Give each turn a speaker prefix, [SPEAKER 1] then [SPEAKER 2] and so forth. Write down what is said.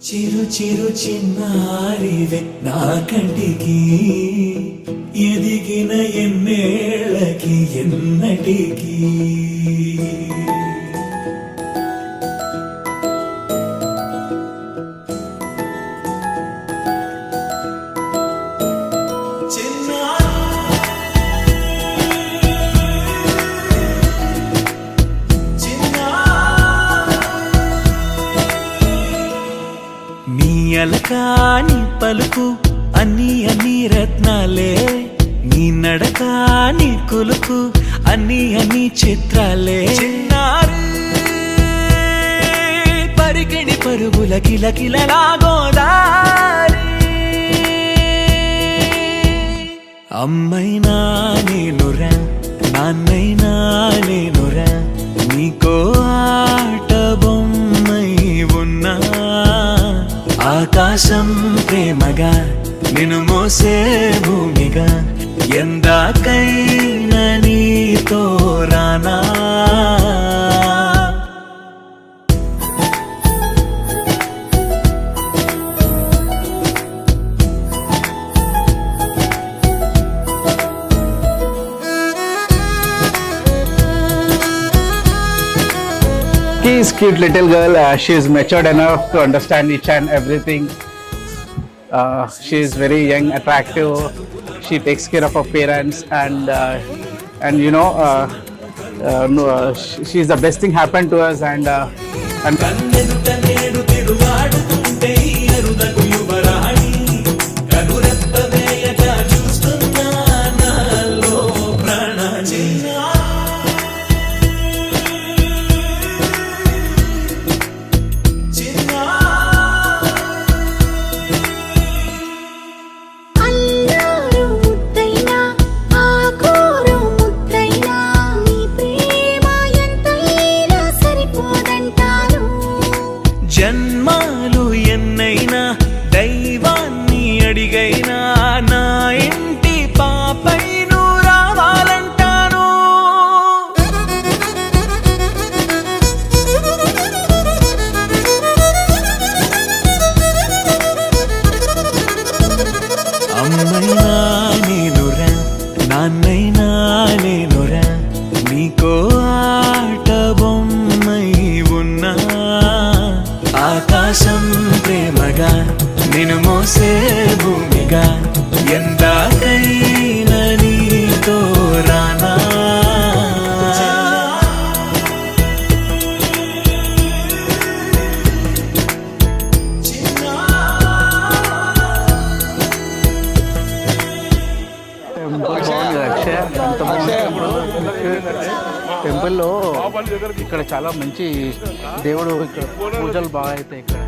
[SPEAKER 1] చిరు చిరు చిన్నారివే నా కంటికి ఎదిగిన ఎన్నేళ్ళకి ఎన్నటికి అలకాని పలుకు అన్ని అన్ని రత్నాలే నీ నడక నీ కులుకు అన్ని అన్ని చిత్రాలే చిన్నారు పరికిణి పరుగుల కిలకిలలా గోదారి అమ్మైనా నేనురా నాన్నైనా నేనురా నీకో ఆట బొమ్మై ఉన్నా ఆకాశం ప్రేమగా నిన్ను మోసే భూమిగా ఎందాకైనా నీతో రానా
[SPEAKER 2] She is cute little girl. She is matured enough to understand each and everything. She is very young, attractive. She takes care of her parents, and you know, she is the best thing happened to us. And
[SPEAKER 1] జన్మాలు ఎన్నైనా దైవాన్ని అడిగైనా నా ఇంటి పాపై నువ్వు రావాలంటాను అమ్మైనా నేనురా నాన్నైనా నేనురా నీకో ఆట బొమ్మై ఉన్నా ఆకాశం ప్రేమగా నిన్ను మోసే భూమిగా ఎందాకైనా నీతో రానా
[SPEAKER 2] టెంపుల్లో ఇక్కడ చాలా మంచి దేవుడు ఇక్కడ పూజలు బాగా అవుతాయి ఇక్కడ.